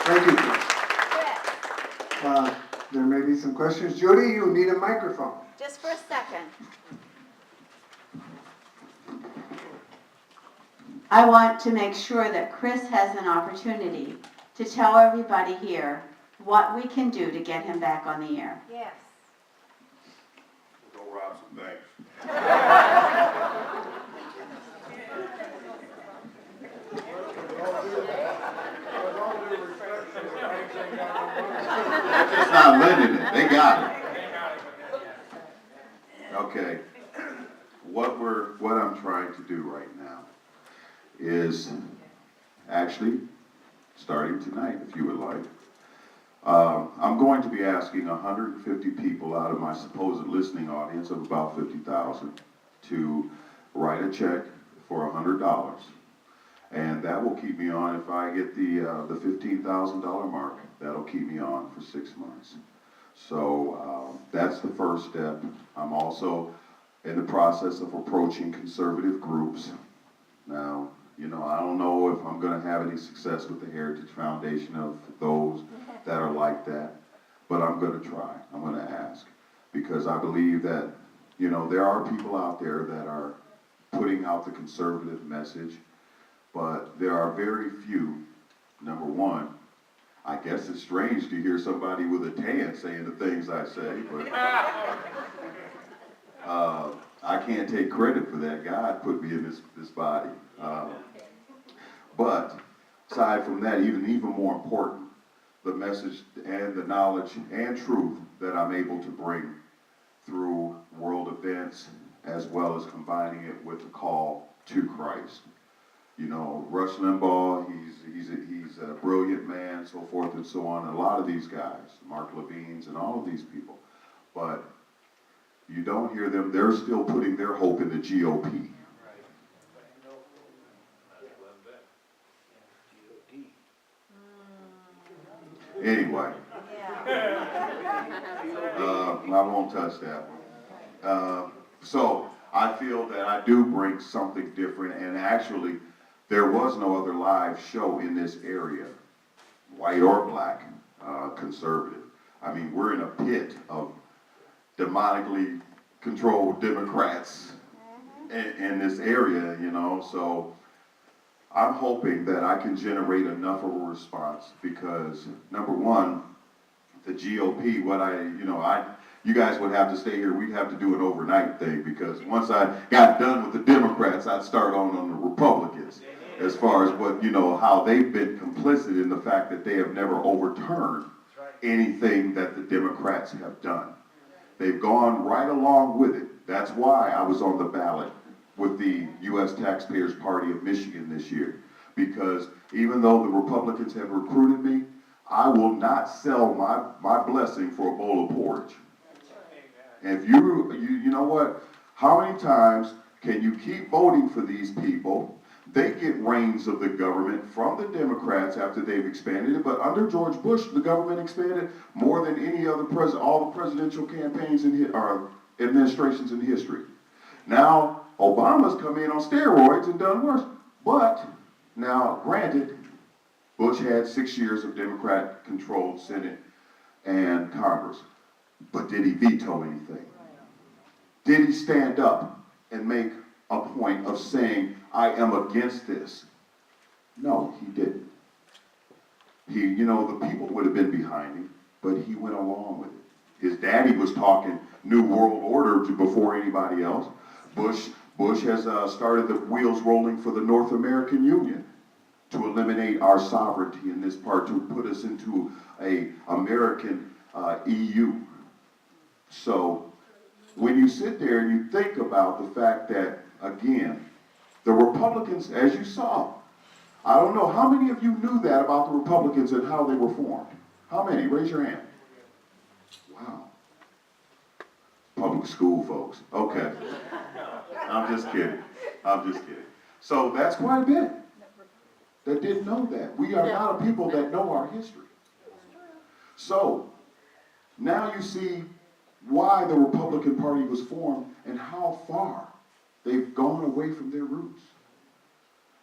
Thank you, Chris. There may be some questions. Judy, you need a microphone. Just for a second. I want to make sure that Chris has an opportunity to tell everybody here what we can do to get him back on the air. Yes. Go rob some banks. They're just not lending it. They got it. Okay. What I'm trying to do right now is actually starting tonight, if you would like. I'm going to be asking 150 people out of my supposed listening audience of about 50,000 to write a check for $100. And that will keep me on, if I get the $15,000 mark, that'll keep me on for 6 months. So that's the first step. I'm also in the process of approaching conservative groups. Now, you know, I don't know if I'm going to have any success with the Heritage Foundation of those that are like that, but I'm going to try. I'm going to ask, because I believe that, you know, there are people out there that are putting out the conservative message, but there are very few. Number one, I guess it's strange to hear somebody with a tan saying the things I say, but I can't take credit for that. God put me in this body. But aside from that, even more important, the message and the knowledge and truth that I'm able to bring through world events, as well as combining it with the call to Christ. You know, Rush Limbaugh, he's a brilliant man, so forth and so on. And a lot of these guys, Mark Levine's and all of these people, but you don't hear them. They're still putting their hope in the GOP. Anyway, I won't touch that one. So I feel that I do bring something different, and actually, there was no other live show in this area, white or black, conservative. I mean, we're in a pit of demonically controlled Democrats in this area, you know, so I'm hoping that I can generate enough of a response, because number one, the GOP, you guys would have to stay here. We'd have to do an overnight thing, because once I got done with the Democrats, I'd start on the Republicans, as far as what, you know, how they've been complicit in the fact that they have never overturned anything that the Democrats have done. They've gone right along with it. That's why I was on the ballot with the U.S. Taxpayers Party of Michigan this year, because even though the Republicans have recruited me, I will not sell my blessing for a bowl of porridge. And if you know what, how many times can you keep voting for these people? They get reins of the government from the Democrats after they've expanded it, but under George Bush, the government expanded more than any other all the presidential campaigns or administrations in history. Now, Obama's come in on steroids and done worse. But now, granted, Bush had 6 years of Democrat-controlled Senate and Congress. But did he veto anything? Did he stand up and make a point of saying, I am against this? No, he didn't. The people would have been behind him, but he went along with it. His daddy was talking New World Order before anybody else. Bush has started the wheels rolling for the North American Union to eliminate our sovereignty in this part, to put us into a American EU. So when you sit there and you think about the fact that, again, the Republicans, as you saw, I don't know how many of you knew that about the Republicans and how they were formed. How many? Raise your hand. Wow. Public school folks. Okay. I'm just kidding. So that's quite a bit that didn't know that. We are not a people that know our history. So now you see why the Republican Party was formed and how far they've gone away from their roots.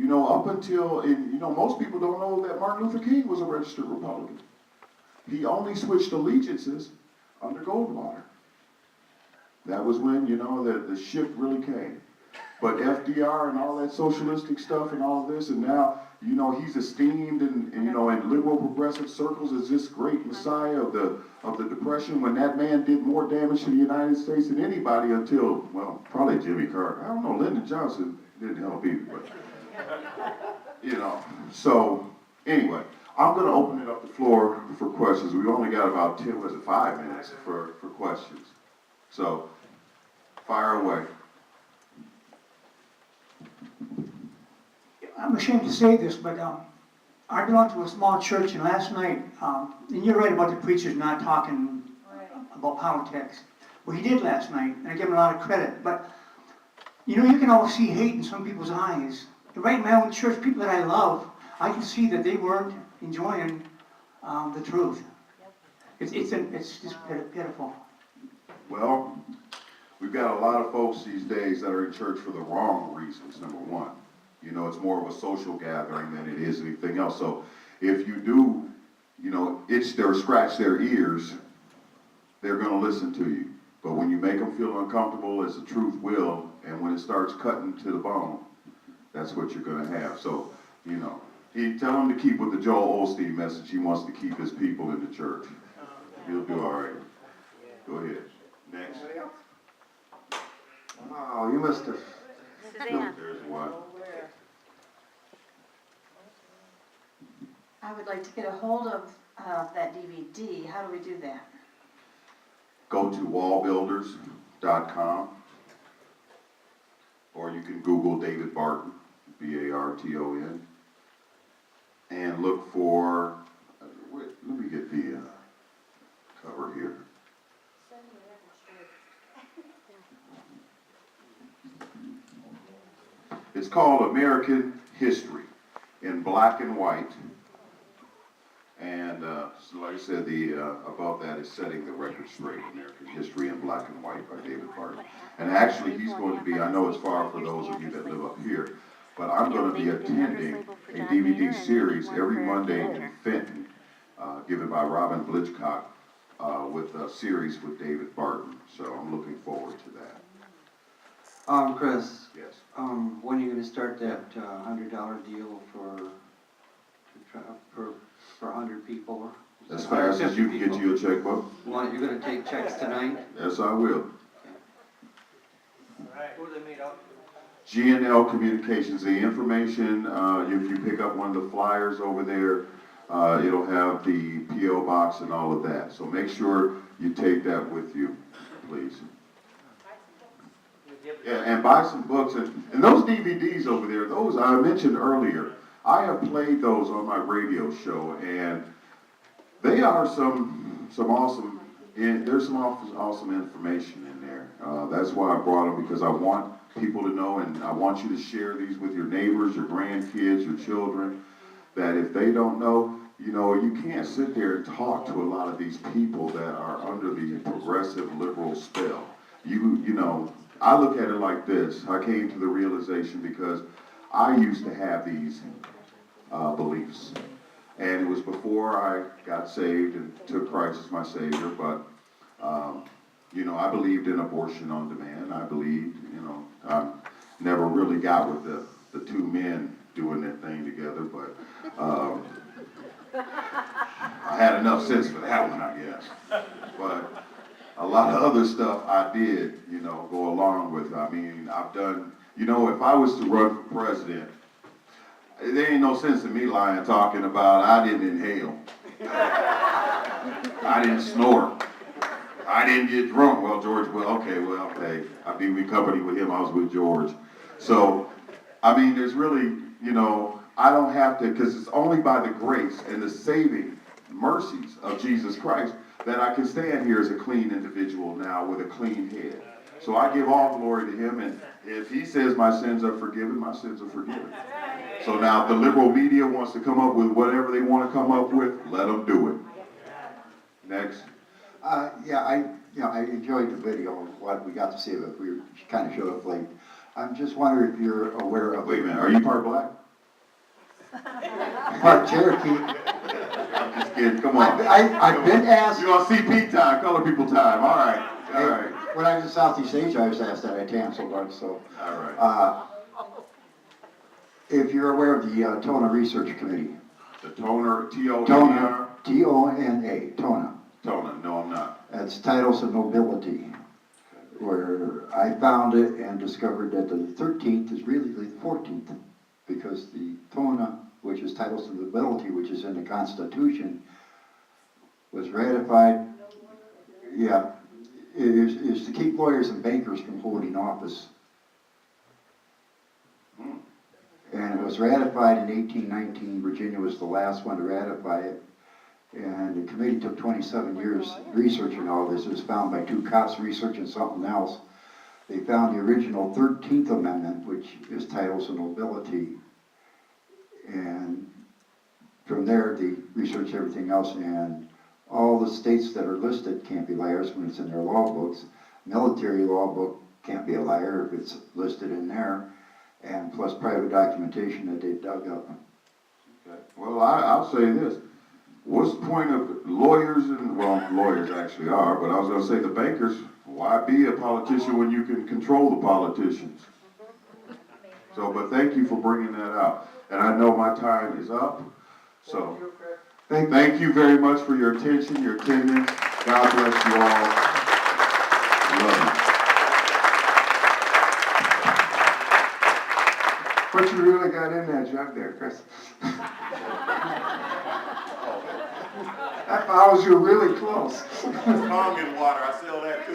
You know, up until, and you know, most people don't know that Martin Luther King was a registered Republican. He only switched allegiances under Goldwater. That was when, you know, the shift really came. But FDR and all that socialistic stuff and all this, and now, you know, he's esteemed in you know, in liberal progressive circles as this great messiah of the Depression, when that man did more damage to the United States than anybody until, well, probably Jimmy Carter. I don't know, Lyndon Johnson didn't help either, but, you know. So, anyway, I'm gonna open it up the floor for questions. We've only got about 5 minutes for questions. So, fire away. I'm ashamed to say this, but I belong to a small church, and last night, and you're right about the preachers not talking about politics. Well, he did last night, and I give him a lot of credit, but you know, you can always see hate in some people's eyes. And right in my own church, people that I love, I can see that they weren't enjoying the truth. It's just pitiful. Well, we've got a lot of folks these days that are in church for the wrong reasons, number one. You know, it's more of a social gathering than it is anything else. So if you do, you know, itch their, scratch their ears, they're going to listen to you. But when you make them feel uncomfortable, as the truth will, and when it starts cutting to the bone, that's what you're going to have. So, you know, tell him to keep with the Joel Osteen message. He wants to keep his people in the church. He'll do all right. Go ahead. Next. Wow, you must have. There's one. I would like to get a hold of that DVD. How do we do that? Go to wallbuilders.com, or you can Google David Barton, B-A-R-T-O-N, and look for, wait, let me get the cover here. It's called American History in black and white. And so like I said, above that is Setting the Record Straight, American History in Black and White by David Barton. And actually, he's going to be, I know it's far for those of you that live up here, but I'm going to be attending a DVD series every Monday in Fenton, given by Robin Blitchcock, with a series with David Barton. So I'm looking forward to that. Chris, Yes. when are you gonna start that $100 deal for 100 people? As fast as you can get you a checkbook? You're gonna take checks tonight? Yes, I will. Who do they meet up? G&L Communications, the information, if you pick up one of the flyers over there, it'll have the P.O. box and all of that. So make sure you take that with you, please. Yeah, and buy some books. And those DVDs over there, those I mentioned earlier, I have played those on my radio show, and they are some awesome, there's some awesome information in there. That's why I brought them, because I want people to know, and I want you to share these with your neighbors, your grandkids, your children, that if they don't know, you know, you can't sit there and talk to a lot of these people that are under the progressive liberal spell. You know, I look at it like this. I came to the realization because I used to have these beliefs. And it was before I got saved and took Christ as my Savior, but, you know, I believed in abortion on demand. I believed, you know, I never really got with the two men doing their thing together, but I had enough sense for that one, I guess. But a lot of other stuff I did, you know, go along with. I mean, I've done, you know, if I was to run for president, there ain't no sense in me lying talking about I didn't inhale. I didn't snort. I didn't get drunk. Well, George, okay, I'd be with company with him. I was with George. So, I mean, there's really, you know, I don't have to, because it's only by the grace and the saving mercies of Jesus Christ that I can stand here as a clean individual now with a clean head. So I give all glory to him, and if he says my sins are forgiven, my sins are forgiven. So now if the liberal media wants to come up with whatever they want to come up with, let them do it. Next. I enjoyed the video, what we got to see, but we kind of showed up late. I'm just wondering if you're aware of. Wait a minute, are you part black? Park Cherokee. I'm just kidding, come on. I've been asked, You on CP time, color people time, all right, all right, when I was in Southeast Asia, I was asked that, I canceled one, so. all right. If you're aware of the TONA Research Committee. The toner, T-O-N-E-R? TONA, T-O-N-A, TONA. Toner, no, I'm not. That's Titles of Nobility, where I found it and discovered that the 13th is really the 14th, because the TONA, which is Titles of Nobility, which is in the Constitution, was ratified, yeah, is to keep lawyers and bankers from holding office. And it was ratified in 1819. Virginia was the last one to ratify it. And the committee took 27 years researching all this. It was found by two cops researching something else. They found the original 13th Amendment, which is Titles of Nobility. And from there, they researched everything else. And all the states that are listed can't be liars when it's in their law books. Military law book can't be a liar if it's listed in there. And plus private documentation that they dug up. Okay. Well, I'll say this. What's the point of lawyers and, well, lawyers actually are, but I was gonna say the bankers, why be a politician when you can control the politicians? So, but thank you for bringing that out. And I know my time is up, so thank you very much for your attention, your attendance. God bless you all. Love you. What you really got in that jug there, Chris? That follows you really close. Tongue in water, I sell that too.